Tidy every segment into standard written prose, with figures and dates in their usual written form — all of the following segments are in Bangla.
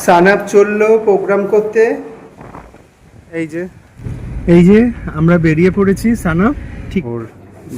সানাপ চললো প্রোগ্রাম করতে। এই যে আমরা বেরিয়ে পড়েছি। সানাপ ঠিক ওর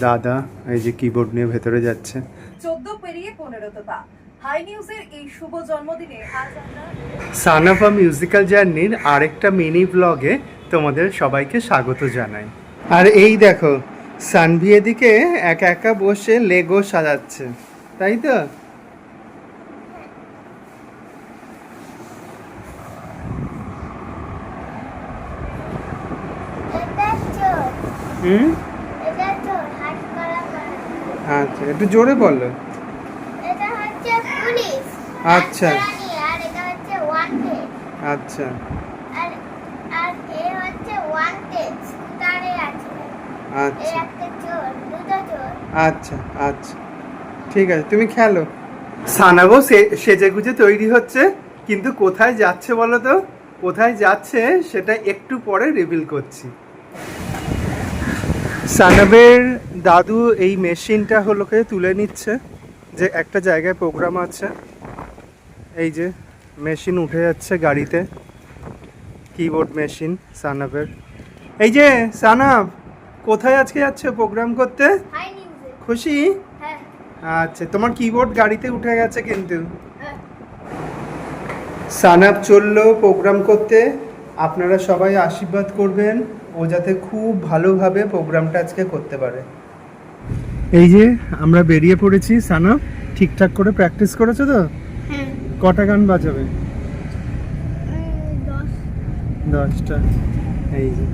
দাদা এই যে কিবোর্ড নিয়ে ভেতরে যাচ্ছে। 14 পেরিয়ে 15 পা হাই নিউজের এই শুভ জন্মদিনে আজ আমরা সানাপ মিউজিক্যাল জার্নির আরেকটা মিনি ব্লগে তোমাদের সবাইকে স্বাগত জানাই। আর এই দেখো সানভি এদিকে একা একা বসে লেগো সাজাচ্ছে, তাই তো? হুম, আচ্ছা একটু জোরে বলো। আচ্ছা আচ্ছা আচ্ছা আচ্ছা আচ্ছা ঠিক আছে, তুমি খেলো। সানাবো সেজে গুজে তৈরি হচ্ছে, কিন্তু কোথায় যাচ্ছে বলো তো? কোথায় যাচ্ছে সেটা একটু পরে রিভিল করছি। সানাবের দাদু এই মেশিনটা হলোকে তুলে নিচ্ছে, যে একটা জায়গায় প্রোগ্রাম আছে। এই যে মেশিন উঠে যাচ্ছে গাড়িতে, কিবোর্ড মেশিন সানাবের। এই যে সানাব কোথায় আজকে যাচ্ছে প্রোগ্রাম করতে? খুশি? আচ্ছা, তোমার কিবোর্ড গাড়িতে উঠে গেছে কিন্তু। সানাব চললো প্রোগ্রাম করতে, আপনারা সবাই আশীর্বাদ করবেন ও যাতে খুব ভালোভাবে প্রোগ্রামটা আজকে করতে পারে। এই যে আমরা বেরিয়ে পড়েছি। সানাব ঠিকঠাক করে প্র্যাকটিস করেছো তো? কটা গান বাজাবে? 10টা। এই যে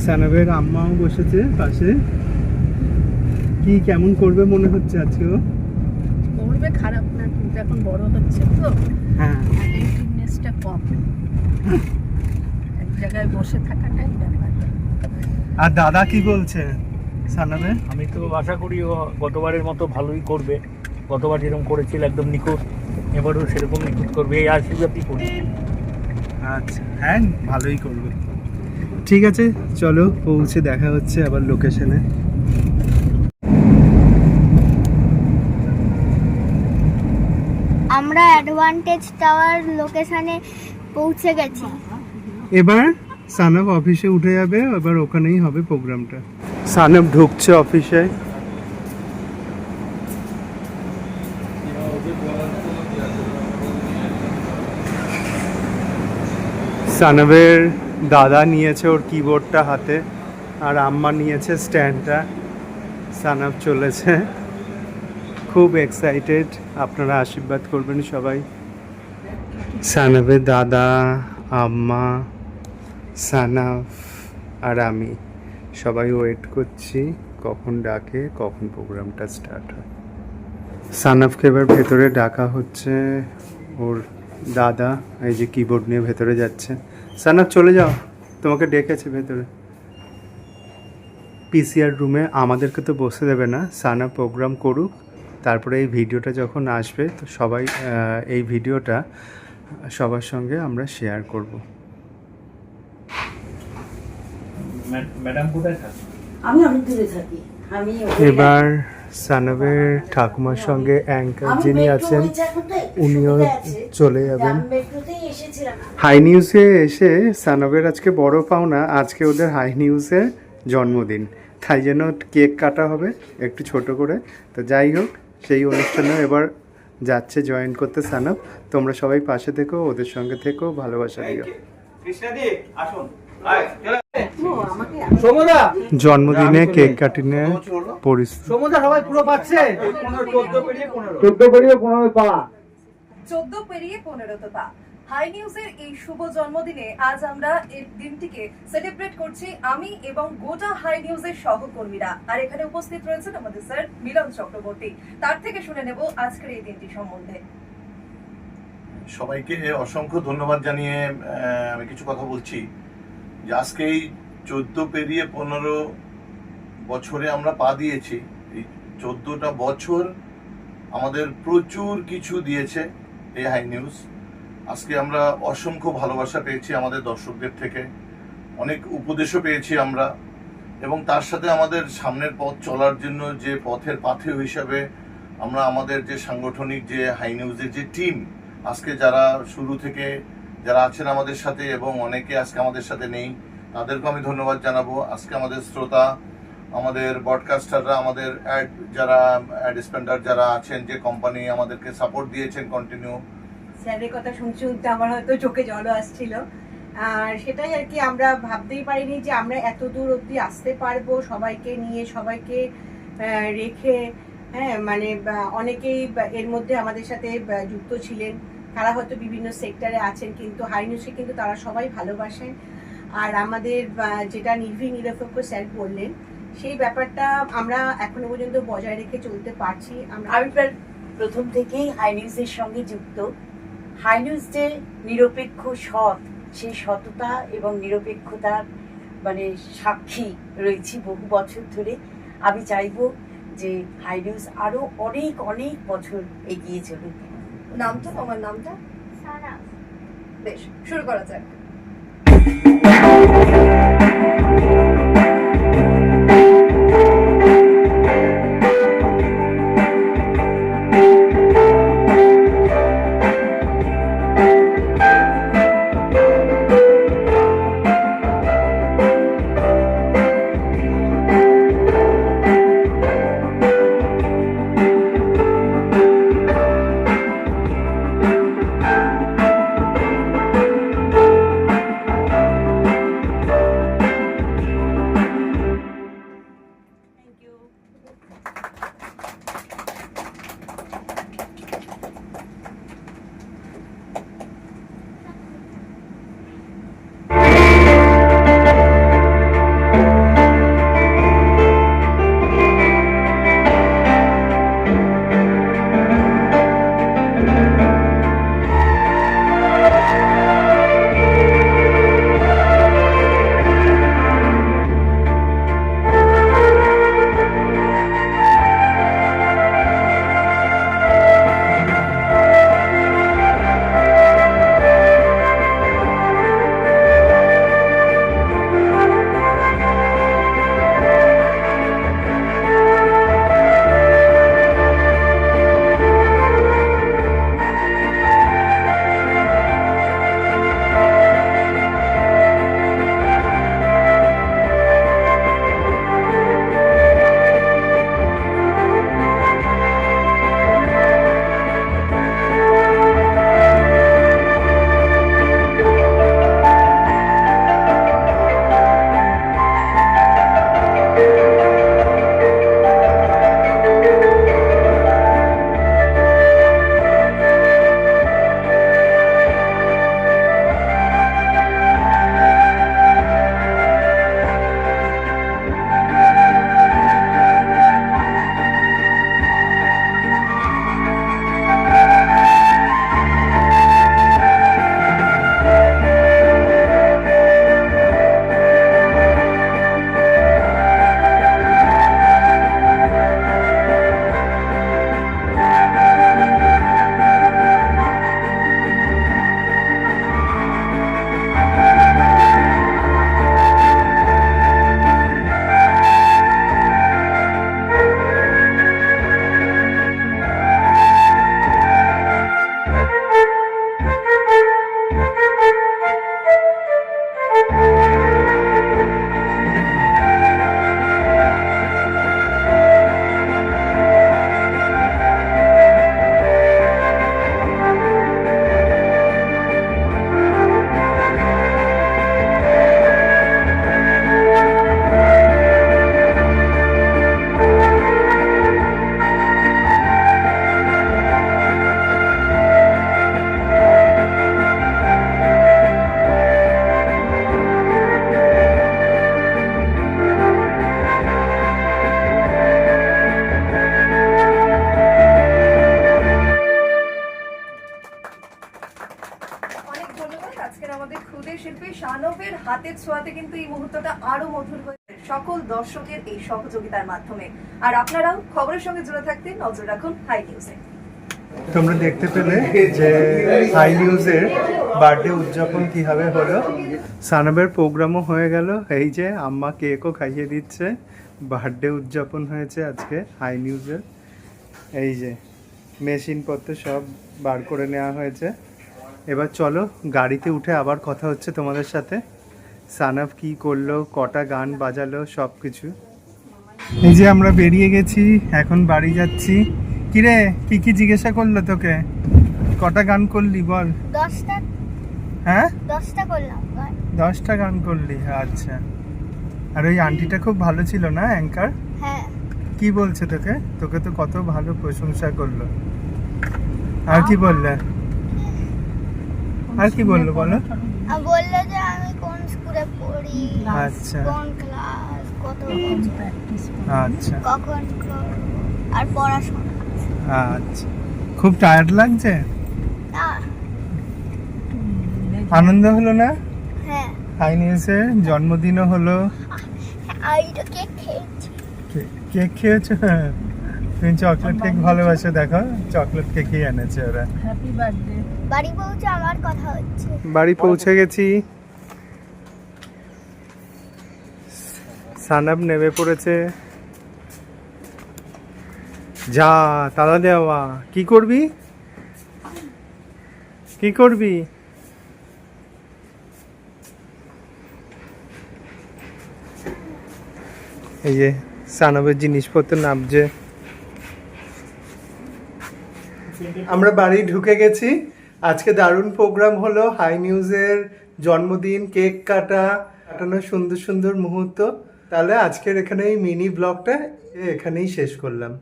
সানাবের আম্মাও বসেছে পাশে। কি কেমন করবে মনে হচ্ছে আজকে? ও করবে খারাপ না, কিন্তু এখন বড় হচ্ছে তো, হ্যাঁ অ্যাটেনটিভনেসটা কম, এক জায়গায় বসে থাকাটাই ব্যাপার। আর দাদা কি বলছে সানাবে? আমি তো আশা করি ও গতবারের মতো ভালোই করবে। গতবার যেরকম করেছিল একদম নিখুঁত, এবারও সেরকম নিখুঁত করবে, এই আশীর্বাদই করি। আচ্ছা হ্যাঁ ভালোই করবে। ঠিক আছে চলো পৌঁছে দেখা হচ্ছে আবার লোকেশনে। আমরা অ্যাডভান্টেজ টাওয়ার লোকেশনে পৌঁছে গেছি। এবার সানাব অফিসে উঠে যাবে, এবার ওখানেই হবে প্রোগ্রামটা। সানাব ঢুকছে অফিসে। সানাবের দাদা নিয়েছে ওর কিবোর্ডটা হাতে, আর আম্মা নিয়েছে স্ট্যান্ডটা। সানাব চলেছে, খুব এক্সাইটেড। আপনারা আশীর্বাদ করবেন সবাই। সানাবের দাদা, আম্মা, সানাব আর আমি সবাই ওয়েট করছি কখন ডাকে, কখন প্রোগ্রামটা স্টার্ট হয়। সানাবকে এবার ভেতরে ডাকা হচ্ছে। ওর দাদা এই যে কিবোর্ড নিয়ে ভেতরে যাচ্ছে। সানাব চলে যাও, তোমাকে ডেকেছে ভেতরে। পিসিআর রুমে আমাদেরকে তো বসে দেবে না, সানাব প্রোগ্রাম করুক, তারপরে এই ভিডিওটা যখন আসবে তো সবাই এই ভিডিওটা সবার সঙ্গে আমরা শেয়ার করব। ম্যাডাম কোথায় থাকে? আমি অনেক দূরে থাকি। এবার সানাবের ঠাকুমার সঙ্গে অ্যাঙ্কার যিনি আছেন উনিও চলে যাবেন। হাই নিউজে এসে সানাবের আজকে বড় পাওনা, আজকে ওদের হাই নিউজের জন্মদিন, তাই জন্য কেক কাটা হবে একটু ছোট করে। তো যাই হোক, সেই অনুষ্ঠানে এবার যাচ্ছে জয়েন করতে সানাব। তোমরা সবাই পাশে থেকো, ওদের সঙ্গে থেকো, ভালোবাসা দিও। জন্মদিনে কেক কাটিনে পরিস্থিতি। সবাই পুরো পাচ্ছে। 14 পেরিয়ে 15 পা হাই নিউজের এই শুভ জন্মদিনে আজ আমরা এই দিনটিকে সেলিব্রেট করছি আমি এবং গোটা হাই নিউজের সহকর্মীরা। আর এখানে উপস্থিত রয়েছেন আমাদের স্যার মিলন চক্রবর্তী, তার থেকে শুনে নেব আজকের এই দিনটি সম্বন্ধে। সবাইকে অসংখ্য ধন্যবাদ জানিয়ে আমি কিছু কথা বলছি যে আজকে এই 14 পেরিয়ে 15 বছরে আমরা পা দিয়েছি। এই 14টা বছর আমাদের প্রচুর কিছু দিয়েছে এই হাই নিউজ। আজকে আমরা অসংখ্য ভালোবাসা পেয়েছি আমাদের দর্শকদের থেকে, অনেক উপদেশও পেয়েছি আমরা, এবং তার সাথে আমাদের সামনের পথ চলার জন্য যে পথের পাথেয় হিসাবে আমরা আমাদের যে সাংগঠনিক যে হাই নিউজের যে টিম আজকে যারা শুরু থেকে যারা আছেন আমাদের সাথে এবং অনেকে আজকে আমাদের সাথে নেই, তাদেরকে আমি ধন্যবাদ জানাবো। আজকে আমাদের শ্রোতা, আমাদের ব্রডকাস্টাররা, আমাদের যারা অ্যাড স্পেন্ডার যারা আছেন, যে কোম্পানি আমাদেরকে সাপোর্ট দিয়েছেন কন্টিনিউ। স্যারের কথা শুনতে শুনতে আমার হয়তো চোখে জলও আসছিল। আর সেটাই আর কি, আমরা ভাবতেই পারিনি যে আমরা এত দূর অবধি আসতে পারবো, সবাইকে নিয়ে, সবাইকে রেখে। হ্যাঁ, মানে অনেকেই এর মধ্যে আমাদের সাথে যুক্ত ছিলেন, তারা হয়তো বিভিন্ন সেক্টরে আছেন, কিন্তু হাই নিউজকে কিন্তু তারা সবাই ভালোবাসেন। আর আমাদের যেটা নিরপেক্ষ স্যার বললেন, সেই ব্যাপারটা আমরা এখনো পর্যন্ত বজায় রেখে চলতে পারছি। আমি প্রথম থেকেই হাই নিউজের সঙ্গে যুক্ত। হাই নিউজ যে নিরপেক্ষ, সৎ, সেই সততা এবং নিরপেক্ষতার মানে সাক্ষী রয়েছি বহু বছর ধরে। আমি চাইবো যে হাই নিউজ আরো অনেক অনেক বছর এগিয়ে চলুক। নামটা, তোমার নামটা? সানা। বেশ, শুরু করা যাক। শানবের হাতের ছোঁয়াতে কিন্তু এই মুহূর্তটা আরো মধুর হয়েছে সকল দর্শকের এই সহযোগিতার মাধ্যমে। আর আপনারাও খবরের সঙ্গে জুড়ে থাকতে নজর রাখুন হাই নিউজে। তোমরা দেখতে পেলে যে হাই নিউজের বার্থডে উদযাপন কিভাবে হলো। সানবের প্রোগ্রামও হয়ে গেল, এই যে আম্মা কেকও খাইয়ে দিচ্ছে। বার্থডে উদযাপন হয়েছে আজকে হাই নিউজের। এই যে মেশিনপত্র সব বার করে নেওয়া হয়েছে। এবার চলো গাড়িতে উঠে আবার কথা হচ্ছে তোমাদের সাথে। সানাফ কি করলো, কটা গান বাজালো, সব কিছু। এই যে আমরা বেরিয়ে গেছি, এখন বাড়ি যাচ্ছি। কিরে, কি কি জিজ্ঞাসা করলো তোকে? কটা গান করলি বল? 10টা হ্যাঁ 10টা করলাম গান। 10টা গান করলি, আচ্ছা। আর ওই আন্টিটা খুব ভালো ছিল না, অ্যাঙ্কার? হ্যাঁ, কি বলছে তোকে? তোকে তো কত ভালো প্রশংসা করলো। আর কি বললে? আর কি বললো বলো? আর বললো যে আমি কোন স্কুলে পড়ি, আচ্ছা কোন ক্লাস, কত বছর, আচ্ছা কখন করবো, আর পড়াশোনা। আচ্ছা। খুব টায়ার্ড লাগছে? না, আনন্দ হলো না? হ্যাঁ, হাই নিউজের জন্মদিনও হলো। আইটা কেক খেয়েছি। কেক খেয়েছো? তুমি চকলেট কেক ভালোবাসো, দেখো চকলেট কেকই এনেছে ওরা। বাড়ি পৌঁছে আমার কথা হচ্ছে। বাড়ি পৌঁছে গেছি। সানাব নেমে পড়েছে। যা তালা দেওয়া। কি করবি? কি করবি? এই যে সানাবের জিনিসপত্র নামছে। আমরা বাড়ি ঢুকে গেছি। আজকে দারুণ প্রোগ্রাম হলো। হাই নিউজের জন্মদিন, কেক কাটানো, সুন্দর সুন্দর মুহূর্ত। তাহলে আজকের এখানে এই মিনি ব্লগটা এখানেই শেষ করলাম।